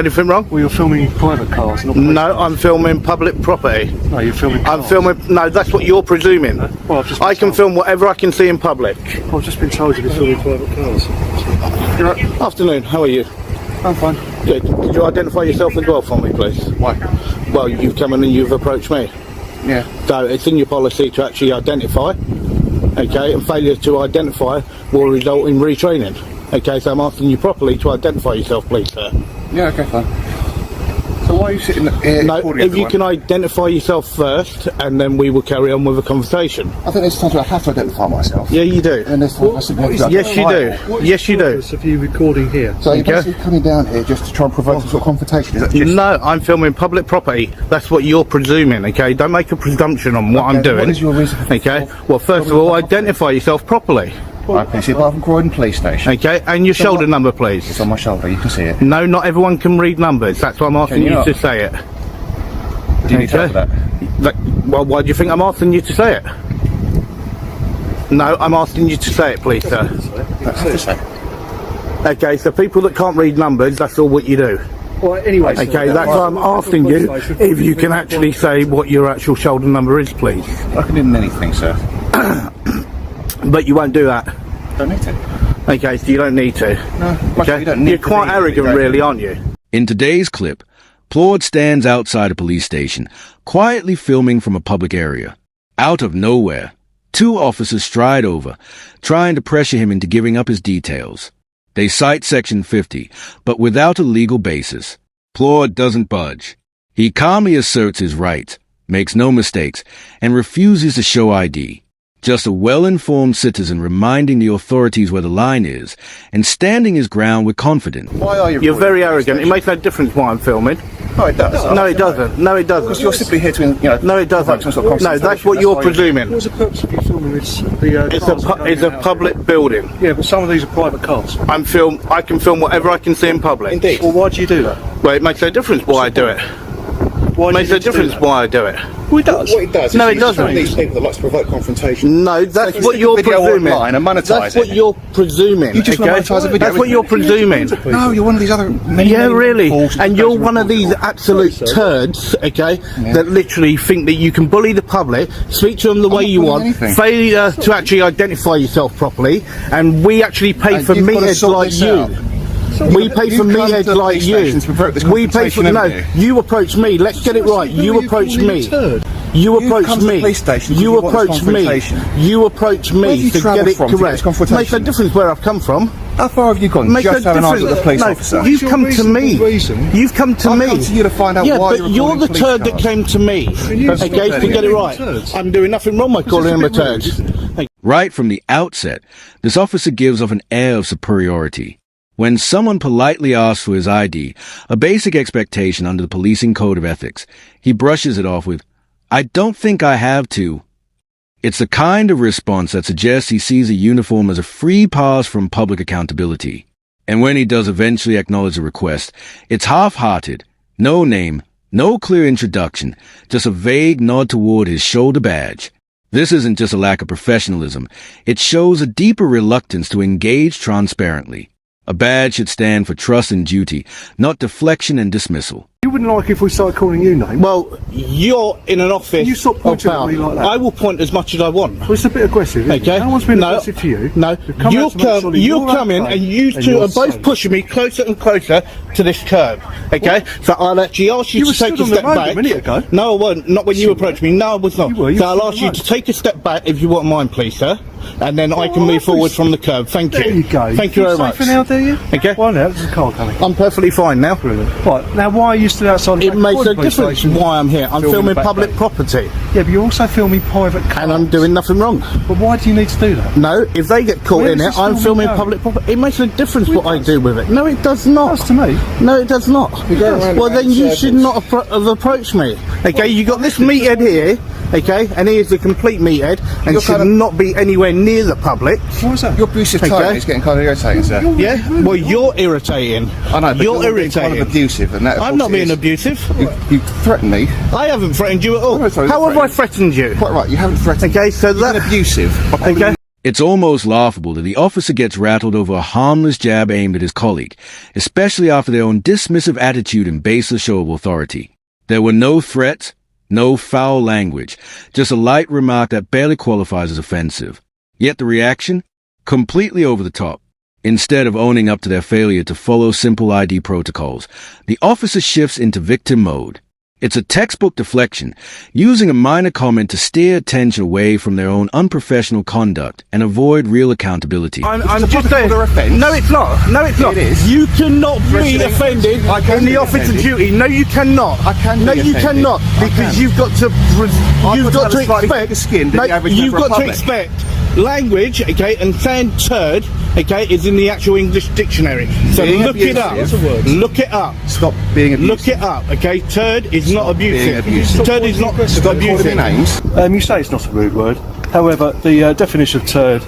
Anything wrong? Well, you're filming private cars, not police No, cars. I'm filming public property. No, you're filming cars. I'm filming. No, that's what you're presuming. Well, I've just been I can told. film whatever I can see in public. I've just been told you've been filming private cars. Afternoon. How are you? I'm fine. Good. Could you identify yourself as well for me, please? Why? Well, you've come in and you've approached me. Yeah. So it's in your policy to actually identify. Okay, and failure to identify will result in retraining. Okay, so I'm asking you properly to identify yourself, please, sir. Yeah, okay, fine. So why are you sitting here? No, if you can identify yourself first, and then we will carry on with a conversation. I think there's times where I have to identify myself. Yeah, you do. And there's times Yes, you do. Yes, you do. Of you recording here? So you're Okay. basically coming down here just to try and provoke some sort of confrontation, is that just... No, I'm filming public property. That's what you're presuming, okay? Don't make a presumption on what I'm Okay, doing. what is your reason for Okay? Well, first of all, identify yourself properly. I can see it from Croydon Police Station. Okay? And your shoulder number, please. It's on my shoulder, you can see it. No, not everyone can read numbers. That's why I'm asking Can you you not? to say it. Do you need help Okay? with that? Well, why do you think I'm asking you to say it? No, I'm asking you to say it, please, sir. I have to say. Okay, so people that can't read numbers, that's all what you do. Well, anyway, Okay, that's why I'm asking you if you can actually say what your actual shoulder number is, please. I can do anything, sir. But you won't do that. Don't need to. Okay, so you don't need to. No, Okay? you don't need You're to quite be- arrogant, don't- really, aren't you? In today's clip, Claude stands outside a police station, quietly filming from a public area. Out of nowhere, two officers stride over, trying to pressure him into giving up his details. They cite Section 50, but without a legal basis. Claude doesn't budge. He calmly asserts his rights, makes no mistakes, and refuses to show ID. Just a well-informed citizen reminding the authorities where the line is and standing his ground with confidence. Why are you... You're very arrogant. It makes no difference why I'm filming. No, it does. No, it doesn't. No, it Because doesn't. you're simply here to, No, it doesn't. provoke some sort of No, that's confrontation. what you're why you're- presuming. what's the purpose of you filming this? The, It's a public building. Yeah, but some of these are private cars. I can film whatever I can see in public. Indeed. Well, why do you do that? Well, it makes no difference why I do it. Why It do makes you no need to do difference that? why I do it. Well, it does. What it does No, is it you doesn't. train these people that like to provoke confrontation. No, that's So what you you're stick a video presuming. online and monetise That's it. what you're presuming. You just okay? monetise a video, That's what isn't you're it? presuming. No, you're one of these other... many, Yeah, many really. false And you're one of reports. these absolute turds, okay, that literally think that you can bully the public, speak to them the way not you bullying want, anything. failure to actually identify yourself properly, and we actually pay And for you've gotta meatheads sort like this you. out. We pay for You've come to meatheads the like police you. station to provoke this We pay for confrontation, no. haven't you? You approach me. Let's get it right. You approach me. You You've approach come to the me. police station because You you want this approach me. confrontation. You approach Where have me you to get travelled it from to get correct. this confrontation? Makes no difference where I've come from. How far have you gone? Make Just no have an answer with the police no, officer. you've your come to me. reasonable reason? You've come to I've me. come to you to find out yeah, why but you're you're the recording turd police that came to me. you Okay, stop to get it turning right. turds? I'm doing nothing wrong by calling him a it's a bit turd. rude, Right from the outset, this officer gives off an air of superiority. When someone politely asks for his ID, a basic expectation under the policing code of ethics, he brushes it off with, "I don't think I have to." It's the kind of response that suggests he sees a uniform as a free pass from public accountability. And when he does eventually acknowledge a request, it's half-hearted, no name, no clear introduction, just a vague nod toward his shoulder badge. This isn't just a lack of professionalism, it shows a deeper reluctance to engage transparently. A badge should stand for trust and duty, not deflection and dismissal. You wouldn't like if we started calling you names? Well, you're in an office. You stop of pointing at power. me like that. I will point as much as I want. Well, it's a bit aggressive, isn't Okay. it? No one's been No, aggressive to you. No, You've come out you'll to make sure come. that You'll you're come in, okay and you and two you're are both safe. pushing me closer and closer to this curb. Okay, so I'll actually ask you You to were take stood a on the step road a back. minute ago. No, I won't. Not when you approached me. No, I was not. You were. You So were I'll stood ask on you the to road. take a step back if you won't mind, please, sir, and then I can Oh, move forward please. from the curb. Thank you. There you go. Thank you very much. Safer now, do you? Okay. Well, now there's a car coming. I'm perfectly fine now. Right, now why are you stood outside It the makes no police difference station? why I'm here. I'm Filming filming back public gate. property, Yeah, but you're also filming private cars. and I'm doing nothing wrong. But why do you need to do that? No, if they get caught Where in is it, this I'm filming filming going? public property. It makes no difference Well, what it I does. do with it. No, it does not. That's to me. No, it does not. around Well, then in you should circles. not have approached me. Okay, you got this meathead here, okay, and he is the complete meathead and You're should kind of- not be anywhere near the public. Why is that? Your abusive Okay. tone is getting kind of irritating, sir. Yeah? Well, you're irritating. I know, but you're being kind irritating. of abusive, and that. of I'm course, not being is. abusive. You threaten me. I haven't threatened you at all. No, sorry, How have I threatened. threatened you? Quite right. You haven't threatened. Okay, so You've been that. abusive. by calling Okay. me It's almost laughable that the officer gets rattled over a harmless jab aimed at his colleague, especially after their own dismissive attitude and baseless show of authority. There were no threats, no foul language, just a light remark that barely qualifies as offensive. Yet the reaction? Completely over the top. Instead of owning up to their failure to follow simple ID protocols, the officer shifts into victim mode. It's a textbook deflection, using a minor comment to steer attention away from their own unprofessional conduct and avoid real accountability. I'm just saying. No, it's not. No, it's not. It is. You cannot be offended in the office of duty. No, you cannot. I can. No, you cannot, because you've got to. You've got to expect. No, you've got to expect language, okay, and saying turd, okay, is in the actual English dictionary. So look it up. Look it up. Stop being abusive. Look it up, okay. Turd is not abusive. abusive. Turd is not Stop calling me abusive. names. You say it's not a rude word. However, the definition of turd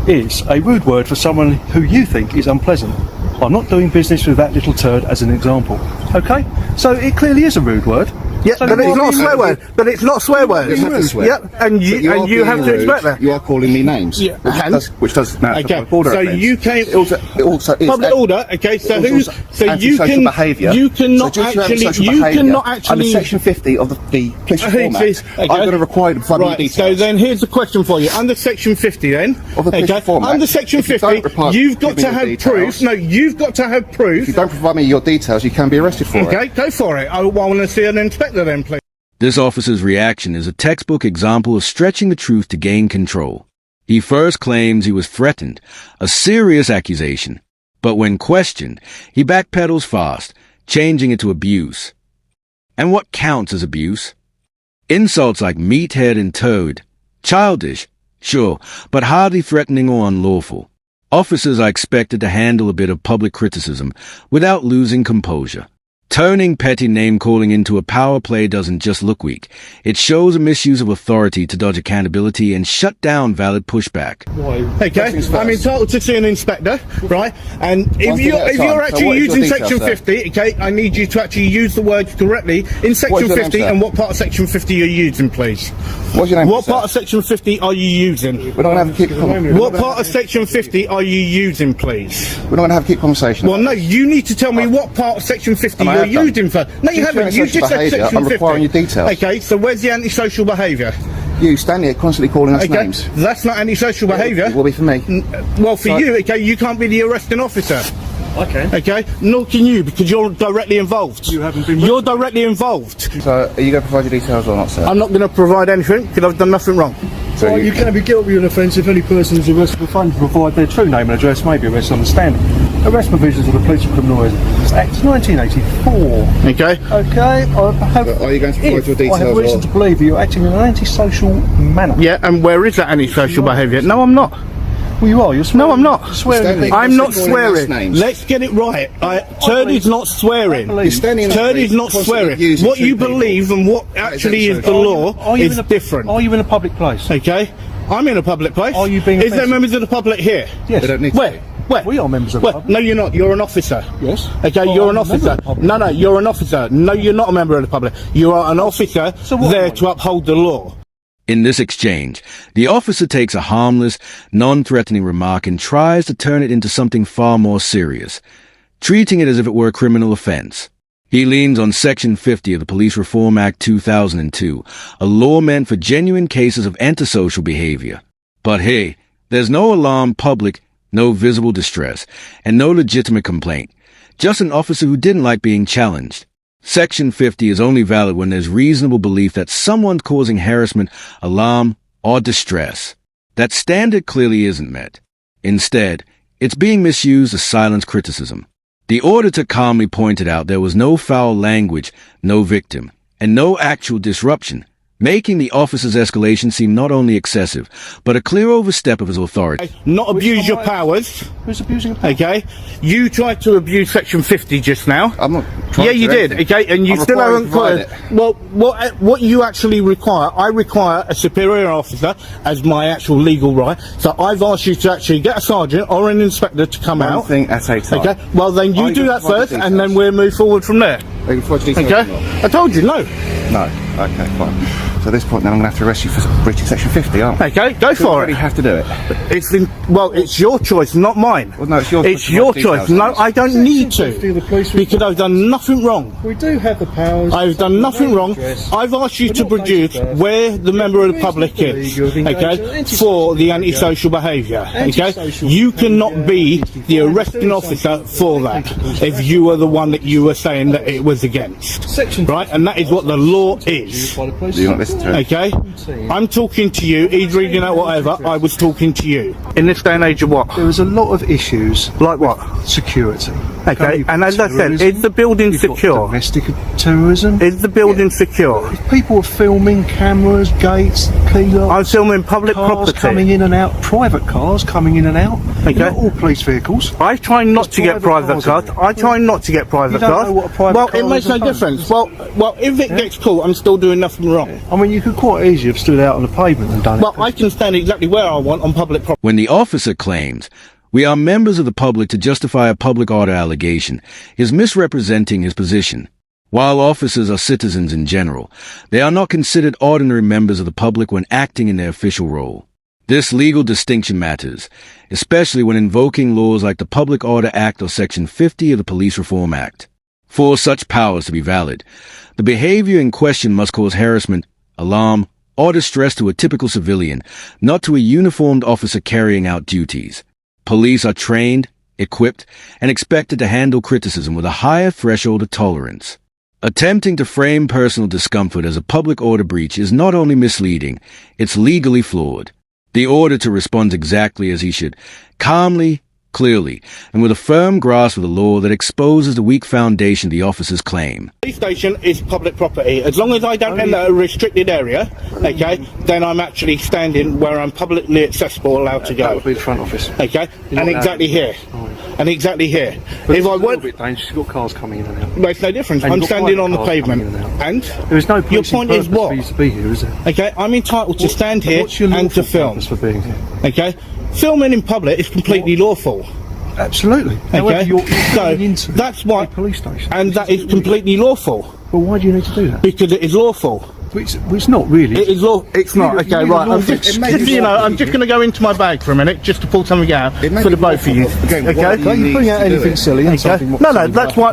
is a rude word for someone who you think is unpleasant. I'm not doing business with that little turd as an example. Okay? So it clearly is a rude word. Yeah, so but it's not a swear word. But it's not swear word. It's not a swear. Yep, and you have to expect that. You are calling me names. Yeah, which does now. Okay, Order so offence. you came. It also is Public order. Okay, so who? So you can. Behaviour. You cannot actually. You cannot actually. Under Section 50 of the Police Reform Act, I'm going to require to provide right, details. so then here's the question for you. Under Section 50 then, Of the Police Reform Act, under Section if you 50, don't you've got give me to the have details- proof. No, you've got to have proof. If you don't provide me your details, you can be arrested for it. Okay, go for it. I want to see an inspector then, please. This officer's reaction is a textbook example of stretching the truth to gain control. He first claims he was threatened, a serious accusation. But when questioned, he backpedals fast, changing it to abuse. And what counts as abuse? Insults like meathead and toad. Childish, sure, but hardly threatening or unlawful. Officers are expected to handle a bit of public criticism without losing composure. Turning petty name-calling into a power play doesn't just look weak. It shows a misuse of authority to dodge accountability and shut down valid pushback. Okay, I'm entitled to see an inspector, right? And if you're actually using Section 50, okay, I need you to actually use the words correctly in Section 50. And what part of Section 50 you're using, please? What's your name? What part of Section 50 are you using? We're not going to have a keep. What part of Section 50 are you using, please? We're not going to have a keep conversation. Well, no, you need to tell me what part of Section 50 you're using for. No, you haven't. You just said Section 50. I'm requiring your details. Okay, so where's the antisocial behaviour? You stand here constantly calling us names. That's not antisocial behaviour. It will be for me. Well, for you, okay, you can't be the arresting officer. Okay. Okay, nor can you, because you're directly involved. You haven't been. You're directly involved. So, are you going to provide your details or not, sir? I'm not going to provide anything because I've done nothing wrong. So Well, you can be guilty of an offence if any person is arrested for failing to provide their true name and address may be arrested on the stand. Arrest provisions of the Police and Criminal Act 1984. Okay. Okay. Are you going to provide your details I have reason or- to believe that you're acting in an antisocial manner. Yeah, and where is that antisocial behaviour? No, I'm not. Well, you are. You're swearing. No, I'm not. Swearing. Stand I'm not Constantly calling us swearing. names. Let's get it right. Turd is not swearing. You're standing in the Turd street is not constantly swearing. abusing What two you people. believe and what actually is the law Are you is in a, different. Are you in a public place? Okay? I'm in a public place. Are you being Is there offensive? members of the public here? Yes. They don't need to Where? be. Where? We are members of the Where? public. No, you're not. You're an officer. Yes. Okay, Well, you're an I'm a member officer. of the public. No, you're an officer. No, you're not a member of the public. You are an officer So what there am I? to uphold the law. In this exchange, the officer takes a harmless, non-threatening remark and tries to turn it into something far more serious, treating it as if it were a criminal offense. He leans on Section 50 of the Police Reform Act 2002, a law meant for genuine cases of antisocial behavior. But hey, there's no alarmed public, no visible distress, and no legitimate complaint. Just an officer who didn't like being challenged. Section 50 is only valid when there's reasonable belief that someone's causing harassment, alarm, or distress. That standard clearly isn't met. Instead, it's being misused to silence criticism. The auditor calmly pointed out there was no foul language, no victim, and no actual disruption, making the officer's escalation seem not only excessive, but a clear overstep of his authority. Not abuse your powers. Who's abusing a power? Okay? You tried to abuse Section 50 just now. I'm not trying Yeah, to you do did. anything. Okay, and you I'm still required haven't to provide put. Well, what you actually require, I require a superior officer as my actual legal right. So I've asked you to actually get a sergeant or an inspector to come One out. thing at a time. Okay. Well, then Are you you do gonna that provide first, the and then details? we'll move forward from there. Are you going to provide your details or Okay. not? I told you no. No. Okay, fine. So at this point, then I'm going to have to arrest you for breaching Section 50, aren't I? Okay, go You for already it. have to do it. It's your choice, not mine. Well, no, it's yours. It's your choice. No, I don't need to. Because I've done nothing wrong. We do have the powers. I've done nothing wrong. I've asked you to produce where the member of the public is, okay, for the antisocial behaviour, okay? You cannot be the arresting officer for that if you were the one that you were saying that it was against, right? And that is what the law is, Do you not listen to it? okay? I'm talking to you, he's reading out whatever, I was talking to you. In this day and age of what? There was a lot of issues. Like what? Security. Okay, and as I said, is the building You've got secure? domestic terrorism. Is the building secure? People are filming, cameras, gates, key locks. I'm filming public cars property. coming in and out, private cars coming in and out. Okay. Not all police vehicles. I try not There's to get private private cars cars. in I try not to get private You don't cars. know what a private Well, car it makes is no at home. difference. Well, if it gets caught, I'm still doing nothing wrong. I mean, you could quite easily have stood out on the pavement and done Well, it. I can stand exactly where I want on public property. When the officer claims, "We are members of the public to justify a public order allegation," he is misrepresenting his position. While officers are citizens in general, they are not considered ordinary members of the public when acting in their official role. This legal distinction matters, especially when invoking laws like the Public Order Act or Section 50 of the Police Reform Act. For such powers to be valid, the behavior in question must cause harassment, alarm, or distress to a typical civilian, not to a uniformed officer carrying out duties. Police are trained, equipped, and expected to handle criticism with a higher threshold of tolerance. Attempting to frame personal discomfort as a public order breach is not only misleading, it's legally flawed. The auditor responds exactly as he should, calmly, clearly, and with a firm grasp of the law that exposes the weak foundation of the officer's claim. Police station is public property. As long as I don't enter a restricted area, okay, then I'm actually standing where I'm publicly accessible, allowed to That go. would be the front office. Okay, You're and not exactly here, and exactly here. But If it's I a little went, bit dangerous. You've got cars coming in and out. makes no difference. And I'm you've got standing on the private cars pavement, coming in and There is no your policing point is purpose what? for you to be here, is there? Okay, I'm entitled to stand here What's your and to lawful film. purpose for being here? Okay, filming in public is completely lawful. Absolutely. However, Okay, you're so going into that's why, a police station. and that is completely lawful Well, why do you need to do that? because it is lawful. It's not really. It is law. It's not. You Okay, need a right. I'm lawful- just, it may just be you know, lawful. I'm just going to go into my bag for a minute, just to pull something out It may for the be both of you. lawful, but again, why Okay. do Don't you need bring out to do anything it. silly and Okay. something No,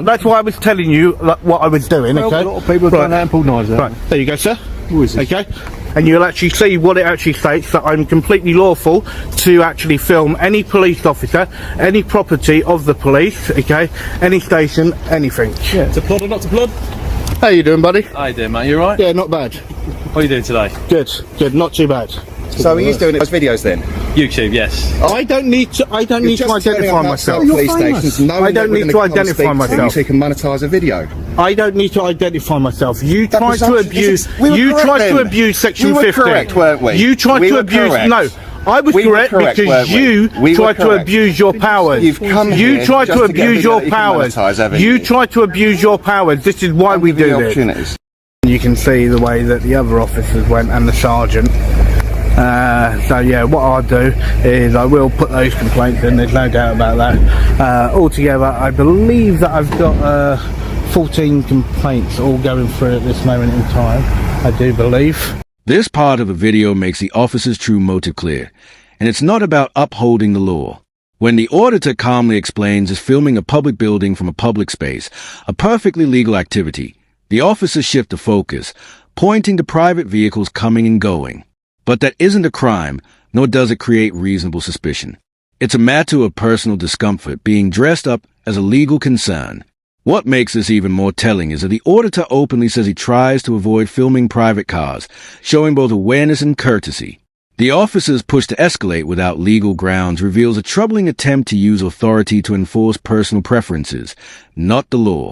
that's why I was telling you like, what I was doing. Well, Okay. a lot of people have done that and pulled knives out. Right. There you go, sir. Who is this? Okay. And you'll actually see what it actually states, that I'm completely lawful to actually film any police officer, any property of the police, okay, any station, anything. Yeah. To plod or not to plod? How you doing, buddy? How you doing, mate? You alright? Yeah, not bad. What are you doing today? Good, not too bad. So he's doing those videos then? YouTube, yes. I don't need to identify myself. Police stations, I don't need to identify myself. So you can monetize a video. I don't need to identify myself. You That tried was to actually- abuse. we were You correct tried to then. abuse Section We were 50. correct, weren't we? You tried We to were abuse. correct. No, I was We were correct correct, because weren't we? you We were tried to correct. abuse your powers. You've come You here tried just to to get a abuse video your that you can powers. monetize, haven't You you? tried to abuse your powers. This is why we Give you do the this. opportunities. You can see the way that the other officers went and the sergeant. So yeah, what I'll do is I will put those complaints in, there's no doubt about that. Altogether, I believe that I've got 14 complaints all going through at this moment in time, I do believe. This part of the video makes the officer's true motive clear, and it's not about upholding the law. When the auditor calmly explains is filming a public building from a public space, a perfectly legal activity, the officers shift the focus, pointing to private vehicles coming and going. But that isn't a crime, nor does it create reasonable suspicion. It's a matter of personal discomfort being dressed up as a legal concern. What makes this even more telling is that the auditor openly says he tries to avoid filming private cars, showing both awareness and courtesy. The officer's push to escalate without legal grounds reveals a troubling attempt to use authority to enforce personal preferences, not the law.